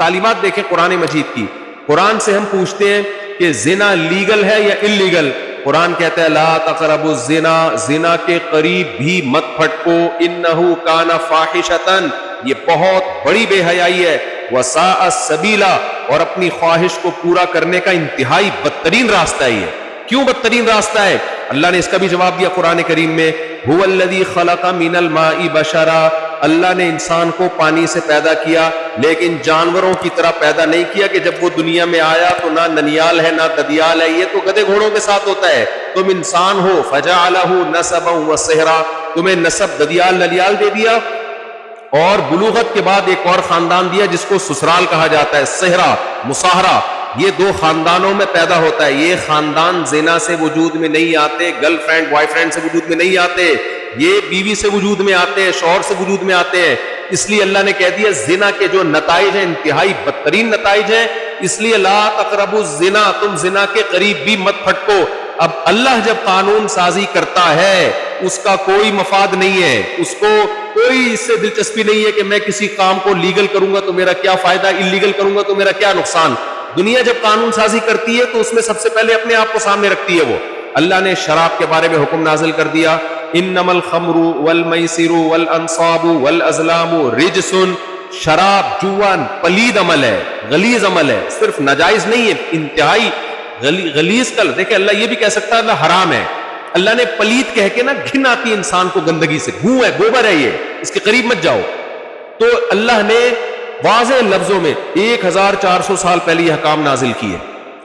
تعلیمات دیکھیں قرآن مجید کی. قرآن سے ہم پوچھتے ہیں کہ زنا لیگل ہے یا انلیگل؟ قرآن کہتا ہے لا تقربوا الزنا، زنا کے قریب بھی مت پھٹکو، انہ کان فاحشۃ، یہ بہت بڑی بے حیائی ہے، وساء سبیلا، اور اپنی خواہش کو پورا کرنے کا انتہائی بدترین راستہ ہے. کیوں بدترین راستہ ہے؟ اللہ نے اس کا بھی جواب دیا قرآن کریم میں، هو الذی خلق من الماء بشرا، اللہ نے انسان کو پانی سے پیدا کیا، لیکن جانوروں کی طرح پیدا نہیں کیا کہ جب وہ دنیا میں آیا تو نہ ننیال ہے نہ ددیال ہے. یہ تو گدھے گھوڑوں کے ساتھ ہوتا ہے. تم انسان ہو، فجعلہ نسبا وصہرا، تمہیں نسب ددیال ننیال دے دیا، اور بلوغت کے بعد ایک اور خاندان دیا جس کو سسرال کہا جاتا ہے، صہرا، مصاہرہ. یہ دو خاندانوں میں پیدا ہوتا ہے. یہ خاندان زنا سے وجود میں نہیں آتے، گرل فرینڈ بوائے فرینڈ سے وجود میں نہیں آتے، یہ بیوی سے وجود میں آتے ہیں، شوہر سے وجود میں آتے ہیں. اس لیے اللہ نے کہہ دیا زنا کے جو نتائج ہیں انتہائی بدترین نتائج ہیں، اس لیے لا تقربوا الزنا، تم زنا کے قریب بھی مت پھٹکو. اب اللہ جب قانون سازی کرتا ہے اس کا کوئی مفاد نہیں ہے، اس کو کوئی اس سے دلچسپی نہیں ہے کہ میں کسی کام کو لیگل کروں گا تو میرا کیا فائدہ، انلیگل کروں گا تو میرا کیا نقصان. دنیا جب قانون سازی کرتی ہے تو اس میں سب سے پہلے اپنے آپ کو سامنے رکھتی ہے. وہ اللہ نے شراب کے بارے میں حکم نازل کر دیا، انما الخمر والمیسر والانصاب والازلام رجس، شراب جوا پلید عمل ہے، غلیظ عمل ہے، صرف ناجائز نہیں ہے، انتہائی غلیظ. کل دیکھیں اللہ یہ بھی کہہ سکتا ہے اللہ حرام ہے، اللہ نے پلید کہہ کے نا گھن آتی ہے انسان کو گندگی سے، گوں ہے، گوبر ہے، یہ اس کے قریب مت جاؤ. تو اللہ نے واضح لفظوں میں 1400 سال پہلے یہ حکام نازل کیے.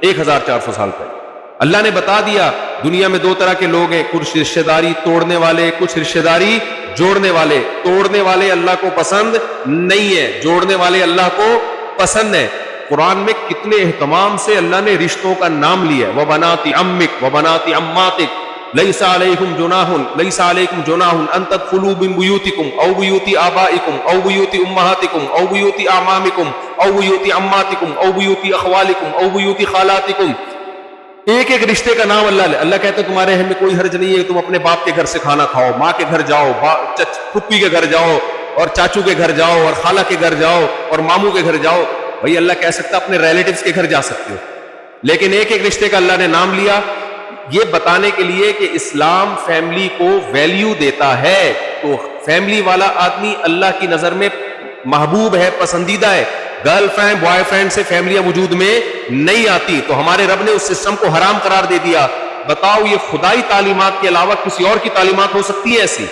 1400 سال پہلے اللہ نے بتا دیا دنیا میں دو طرح کے لوگ ہیں، کچھ رشتہ داری توڑنے والے، کچھ رشتہ داری جوڑنے والے. توڑنے والے اللہ کو پسند نہیں ہے، جوڑنے والے اللہ کو پسند ہے. قرآن میں کتنے اہتمام سے اللہ نے رشتوں کا نام لیا، وبنات عمک وبنات عماتک لیس علیکم جناح ان تدخلوا من بیوتکم او بیوت آبائکم او بیوت امہاتکم او بیوت اعمامکم او بیوت عماتکم او بیوت اخوالکم او بیوت خالاتکم. ایک ایک رشتے کا نام اللہ کہتا ہے تمہارے ہم میں کوئی حرج نہیں ہے، تم اپنے باپ کے گھر سے کھانا کھاؤ، ماں کے گھر جاؤ، پھپھی کے گھر جاؤ، اور چاچو کے گھر جاؤ، اور خالہ کے گھر جاؤ، اور ماموں کے گھر جاؤ. بھئی اللہ کہہ سکتا اپنے ریلیٹیوز کے گھر جا سکتے ہو، لیکن ایک ایک رشتے کا اللہ نے نام لیا، یہ بتانے کے لیے کہ اسلام فیملی کو ویلیو دیتا ہے. تو فیملی والا آدمی اللہ کی نظر میں محبوب ہے، پسندیدہ ہے. گرل فرینڈ بوائے فرینڈ سے فیملیاں وجود میں نہیں آتی. تو ہمارے رب نے اس سسٹم کو حرام قرار دے دیا. بتاؤ یہ خدائی تعلیمات کے علاوہ کسی اور کی تعلیمات ہو سکتی ہے ایسی؟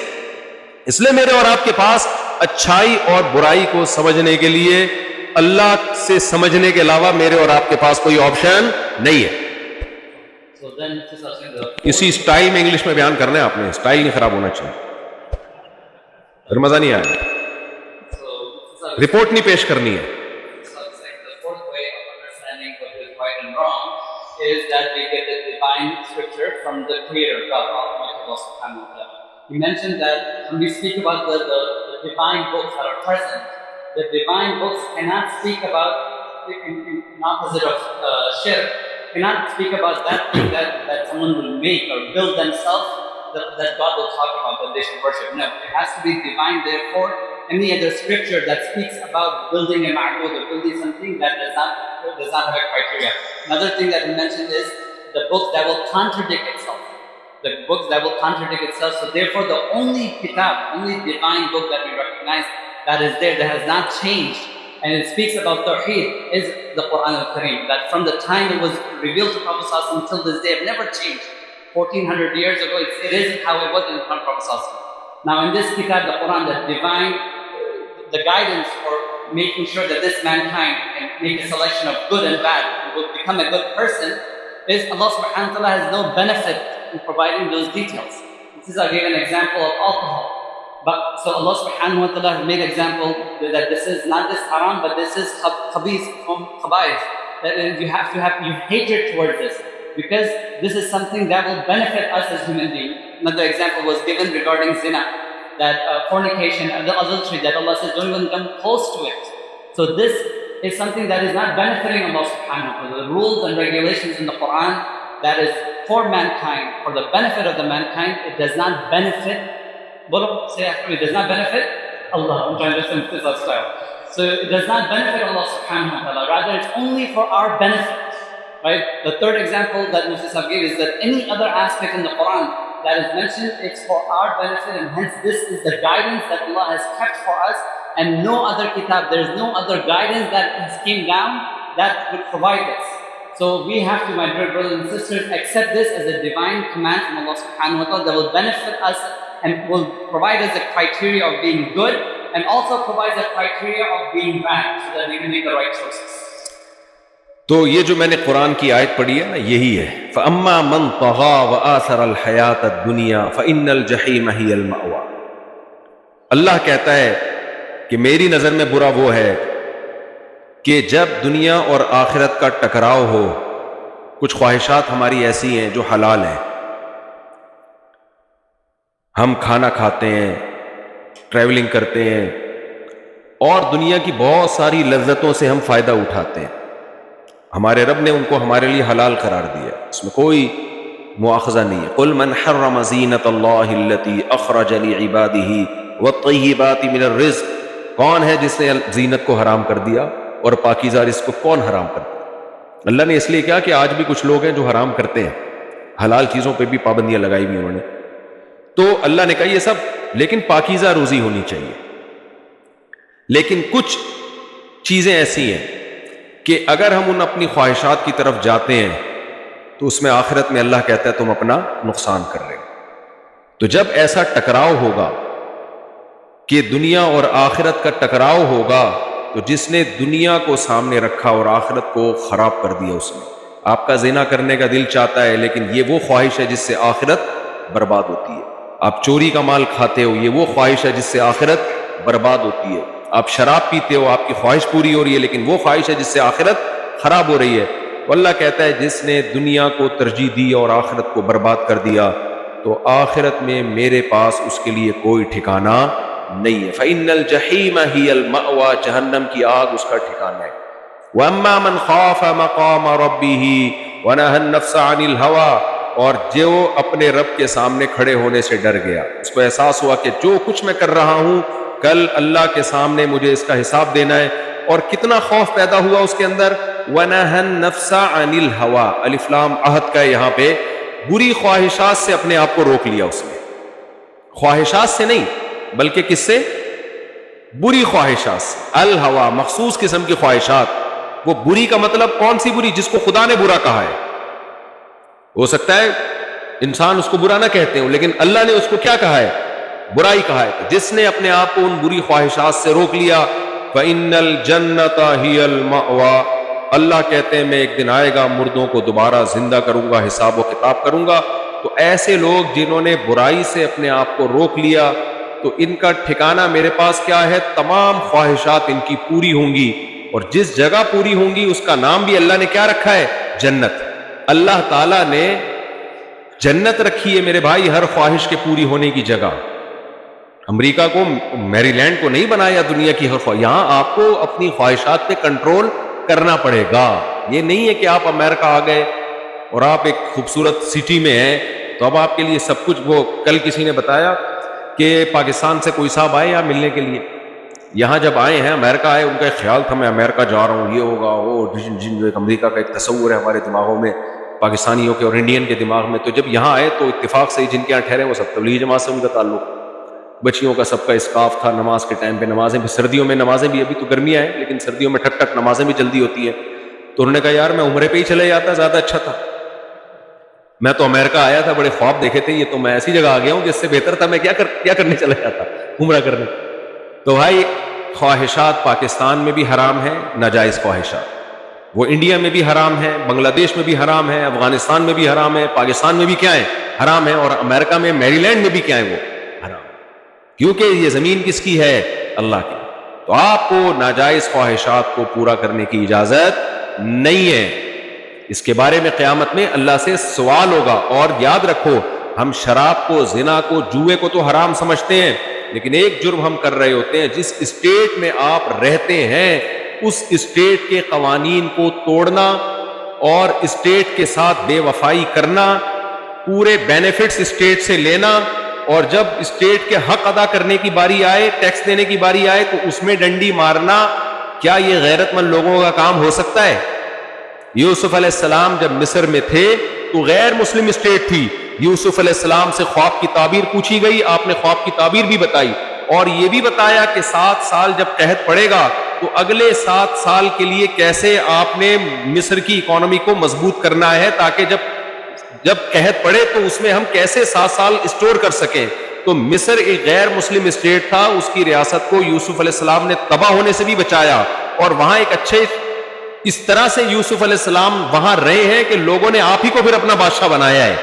اس لیے میرے اور آپ کے پاس اچھائی اور برائی کو سمجھنے کے لیے اللہ سے سمجھنے کے علاوہ میرے اور آپ کے پاس کوئی آپشن نہیں ہے. اسی سٹائل میں انگلش میں بیان کرنا ہے آپ نے، سٹائل نہیں خراب ہونا چاہیے. پھر مزہ نہیں آئے، رپورٹ نہیں پیش کرنی ہے. Is that we get the divine scripture from the Creator, God, Allah subhanahu wa ta'ala. You mentioned that when we speak about the divine books that are present, the divine books cannot speak about, in opposite of shirk, cannot speak about that thing that someone will make or build themselves, that God will talk about that they should worship. No, it has to be divine. Therefore, any other scripture that speaks about building a ma'bud or building something that does not have a criteria. Another thing that we mentioned is the book that will contradict itself. The books that will contradict itself. So therefore, the only kitab, only divine book that we recognize that is there, that has not changed, and it speaks about Tawheed, is the Quran al-Kareem. That from the time it was revealed to Prophet ﷺ until this day, it never changed. 1400 years ago, it is how it was in the Prophet ﷺ. Now in this kitab, the Quran, the divine, the guidance for making sure that this mankind can make a selection of good and bad and will become a good person, is Allah subhanahu wa ta'ala has no benefit in providing those details. This is, I gave an example of alcohol. But so Allah subhanahu wa ta'ala has made example that this is not this haram, but this is khabith, khaba'ith. That you have to have hatred towards this, because this is something that will benefit us as human beings. Another example was given regarding zina, that fornication and the adultery, that Allah says don't even come close to it. So this is something that is not benefiting Allah subhanahu wa ta'ala. The rules and regulations in the Quran that is for mankind, for the benefit of the mankind, it does not benefit, say after me, it does not benefit Allah. I'm trying to listen to this style. So it does not benefit Allah subhanahu wa for our benefit. Right? The third example that Mufti Sahib gave is that any other aspect in the Quran that is mentioned, it's for our benefit, and hence this is the guidance that Allah has kept for us, and no other kitab, there is no other guidance that has came down that would provide this. So we have to, my dear brothers and sisters, accept this as a divine command from Allah subhanahu wa ta'ala that will benefit us and will provide us the criteria of being good, and also provides the criteria of being bad, so that we can make the right choices. تو یہ جو میں نے قرآن کی آیت پڑھی ہے نا، یہی ہے فَأَمَّا مَنْ طَغَى وَآثَرَ الْحَيَاةَ الدُّنْيَا فَإِنَّ الْجَحِيمَ هِيَ الْمَأْوَىٰ۔ اللہ کہتا ہے کہ میری نظر میں برا وہ ہے کہ جب دنیا اور آخرت کا ٹکراؤ ہو، کچھ خواہشات ہماری ایسی ہیں جو حلال ہیں، ہم کھانا کھاتے ہیں، ٹریولنگ کرتے ہیں، اور دنیا کی بہت ساری لذتوں سے ہم فائدہ اٹھاتے ہیں، ہمارے رب نے ان کو ہمارے لیے حلال قرار دیا، اس میں کوئی مواخذہ نہیں ہے۔ قُلْ مَنْ حَرَّمَ زِينَةَ اللَّهِ الَّتِي أَخْرَجَ لِعِبَادِهِ وَالطَّيِّبَاتِ مِنَ الرِّزْقِ، کون ہے جس نے زینت کو حرام کر دیا اور پاکیزہ رزق کو کون حرام کرتا ہے؟ اللہ نے اس لیے کہا کہ آج بھی کچھ لوگ ہیں جو حرام کرتے ہیں، حلال چیزوں پہ بھی پابندیاں لگائی ہوئی انہوں نے، تو اللہ نے کہا یہ سب، لیکن پاکیزہ روزی ہونی چاہیے۔ لیکن کچھ چیزیں ایسی ہیں کہ اگر ہم ان اپنی خواہشات کی طرف جاتے ہیں تو اس میں آخرت میں اللہ کہتا ہے تم اپنا نقصان کر رہے ہو۔ تو جب ایسا ٹکراؤ ہوگا کہ دنیا اور آخرت کا ٹکراؤ ہوگا، تو جس نے دنیا کو سامنے رکھا اور آخرت کو خراب کر دیا، اس نے آپ کا زنا کرنے کا دل چاہتا ہے، لیکن یہ وہ خواہش ہے جس سے آخرت برباد ہوتی ہے۔ آپ چوری کا مال کھاتے ہو، یہ وہ خواہش ہے جس سے آخرت برباد ہوتی ہے۔ آپ شراب پیتے ہو، آپ کی خواہش پوری ہو رہی ہے، لیکن وہ خواہش ہے جس سے آخرت خراب ہو رہی ہے۔ تو اللہ کہتا ہے جس نے دنیا کو ترجیح دی اور آخرت کو برباد کر دیا، تو آخرت میں میرے پاس اس کے لیے کوئی ٹھکانہ نہیں ہے۔ فَإِنَّ الْجَحِيمَ هِيَ الْمَأْوَىٰ، جہنم کی آگ اس کا ٹھکانہ ہے۔ وَأَمَّا مَنْ خَافَ مَقَامَ رَبِّهِ وَنَهَى النَّفْسَ عَنِ الْهَوَىٰ، اور جو اپنے رب کے سامنے کھڑے ہونے سے ڈر گیا، اس کو احساس ہوا کہ جو کچھ میں کر رہا ہوں کل اللہ کے سامنے مجھے اس کا حساب دینا ہے، اور کتنا خوف پیدا ہوا اس کے اندر۔ وَنَهَى النَّفْسَ عَنِ الْهَوَىٰ، الف لام عہد کا ہے یہاں پہ، بری خواہشات سے اپنے آپ کو روک لیا اس نے، خواہشات سے نہیں بلکہ کس سے؟ بری خواہشات سے۔ الہوا مخصوص قسم کی خواہشات، وہ بری کا مطلب کون سی بری؟ جس کو خدا نے برا کہا ہے۔ ہو سکتا ہے انسان اس کو برا نہ کہتے ہوں، لیکن اللہ نے اس کو کیا کہا ہے؟ برائی کہا ہے۔ جس نے اپنے آپ کو ان بری خواہشات سے روک لیا، فَإِنَّ الْجَنَّةَ هِيَ الْمَأْوَىٰ، اللہ کہتے ہیں میں ایک دن آئے گا مردوں کو دوبارہ زندہ کروں گا، حساب و کتاب کروں گا۔ تو ایسے لوگ جنہوں نے برائی سے اپنے آپ کو روک لیا، تو ان کا ٹھکانہ میرے پاس کیا ہے؟ تمام خواہشات ان کی پوری ہوں گی، اور جس جگہ پوری ہوں گی اس کا نام بھی اللہ نے کیا رکھا ہے؟ جنت۔ اللہ تعالیٰ نے جنت رکھی ہے میرے بھائی ہر خواہش کے پوری ہونے کی جگہ۔ امریکہ کو، میری لینڈ کو نہیں بنایا دنیا کی ہر خواہش، یہاں آپ کو اپنی خواہشات پہ کنٹرول کرنا پڑے گا۔ یہ نہیں ہے کہ آپ امریکہ آ گئے اور آپ ایک خوبصورت سٹی میں ہیں تو اب آپ کے لیے سب کچھ، وہ کل کسی نے بتایا کہ پاکستان سے کوئی صاحب آئے یہاں ملنے کے لیے، یہاں جب آئے ہیں امریکہ آئے، ان کا ایک خیال تھا میں امریکہ جا رہا ہوں، یہ ہوگا وہ جو ایک امریکہ کا ایک تصور ہے ہمارے دماغوں میں، پاکستانیوں کے اور انڈین کے دماغ میں۔ تو جب یہاں آئے تو اتفاق سے جن کے یہاں ٹھہرے وہ سب تبلیغی جماعت سے ان کا تعلق، بچیوں کا سب کا اسکارف تھا، نماز کے ٹائم پہ نمازیں بھی، سردیوں میں نمازیں بھی، ابھی تو گرمیاں ہیں لیکن سردیوں میں ٹھک ٹھک نمازیں بھی جلدی ہوتی ہیں۔ تو انہوں نے کہا یار میں عمرے پہ ہی چلے جاتا زیادہ اچھا تھا، میں تو امریکہ آیا تھا، بڑے خواب دیکھے تھے، یہ تو میں ایسی جگہ آ گیا ہوں جس سے بہتر تھا میں کیا کرنے چلا جاتا، عمرہ کرنے۔ تو بھائی خواہشات پاکستان میں بھی حرام ہیں، ناجائز خواہشات، وہ انڈیا میں بھی حرام ہے، بنگلہ دیش میں بھی حرام ہے، افغانستان میں بھی حرام ہے، پاکستان میں بھی کیا ہے؟ حرام ہے، اور امریکہ میں میری لینڈ میں بھی کیا ہے؟ وہ حرام، کیونکہ یہ زمین کس کی ہے؟ اللہ کی۔ تو آپ کو ناجائز خواہشات کو پورا کرنے کی اجازت نہیں ہے، اس کے بارے میں قیامت میں اللہ سے سوال ہوگا۔ اور یاد رکھو ہم شراب کو، زنا کو، جوئے کو تو حرام سمجھتے ہیں، لیکن ایک جرم ہم کر رہے ہوتے ہیں، جس اسٹیٹ میں آپ رہتے ہیں اس اسٹیٹ کے قوانین کو توڑنا اور اسٹیٹ کے ساتھ بے وفائی کرنا، پورے بینیفٹس اسٹیٹ سے لینا، اور جب اسٹیٹ کے حق ادا کرنے کی باری آئے، ٹیکس دینے کی باری آئے تو اس میں ڈنڈی مارنا، کیا یہ غیرت مند لوگوں کا کام ہو سکتا ہے؟ یوسف علیہ السلام جب مصر میں تھے تو غیر مسلم اسٹیٹ تھی. یوسف علیہ السلام سے خواب کی تعبیر پوچھی گئی, آپ نے خواب کی تعبیر بھی بتائی اور یہ بھی بتایا کہ 7 سال جب قحط پڑے گا تو اگلے 7 سال کے لیے کیسے آپ نے مصر کی اکانومی کو مضبوط کرنا ہے, تاکہ جب قحط پڑے تو اس میں ہم کیسے 7 سال اسٹور کر سکیں. تو مصر ایک غیر مسلم اسٹیٹ تھا, اس کی ریاست کو یوسف علیہ السلام نے تباہ ہونے سے بھی بچایا, اور وہاں ایک اچھے اس طرح سے یوسف علیہ السلام وہاں رہے ہیں کہ لوگوں نے آپ ہی کو پھر اپنا بادشاہ بنایا ہے.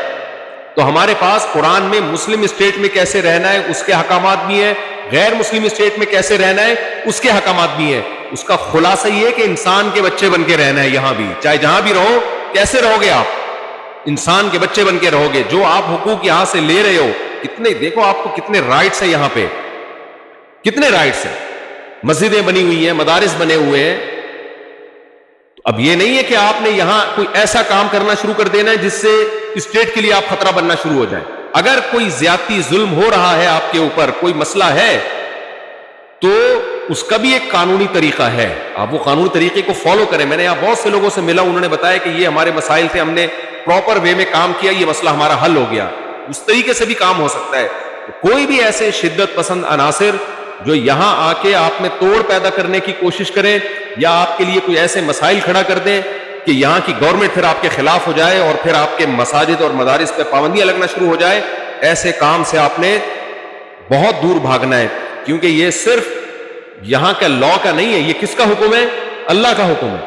تو ہمارے پاس قرآن میں مسلم اسٹیٹ میں کیسے رہنا ہے اس کے حکامات بھی ہیں, غیر مسلم اسٹیٹ میں کیسے رہنا ہے اس کے حکامات بھی ہیں. اس کا خلاصہ یہ ہے کہ انسان کے بچے بن کے رہنا ہے یہاں بھی, چاہے جہاں بھی رہو. کیسے رہو گے آپ؟ انسان کے بچے بن کے رہو گے. جو آپ حقوق یہاں سے لے رہے ہو, کتنے دیکھو آپ کو کتنے رائٹس ہیں یہاں پہ, کتنے رائٹس ہیں. مسجدیں بنی ہوئی ہیں, مدارس بنے ہوئے ہیں. اب یہ نہیں ہے کہ آپ نے یہاں کوئی ایسا کام کرنا شروع کر دینا ہے جس سے اسٹیٹ کے لیے آپ خطرہ بننا شروع ہو جائیں. اگر کوئی زیادتی ظلم ہو رہا ہے آپ کے اوپر, کوئی مسئلہ ہے, تو اس کا بھی ایک قانونی طریقہ ہے, آپ وہ قانونی طریقے کو فالو کریں. میں نے یہاں بہت سے لوگوں سے ملا, انہوں نے بتایا کہ یہ ہمارے مسائل تھے, ہم نے پراپر وے میں کام کیا, یہ مسئلہ ہمارا حل ہو گیا. اس طریقے سے بھی کام ہو سکتا ہے. کوئی بھی ایسے شدت پسند عناصر جو یہاں آ کے آپ میں توڑ پیدا کرنے کی کوشش کریں یا آپ کے لیے کوئی ایسے مسائل کھڑا کر دیں کہ یہاں کی گورنمنٹ پھر آپ کے خلاف ہو جائے اور پھر آپ کے مساجد اور مدارس پہ پابندیاں لگنا شروع ہو جائے, ایسے کام سے آپ نے بہت دور بھاگنا ہے. کیونکہ یہ صرف یہاں کا لا کا نہیں ہے, یہ کس کا حکم ہے؟ اللہ کا حکم ہے.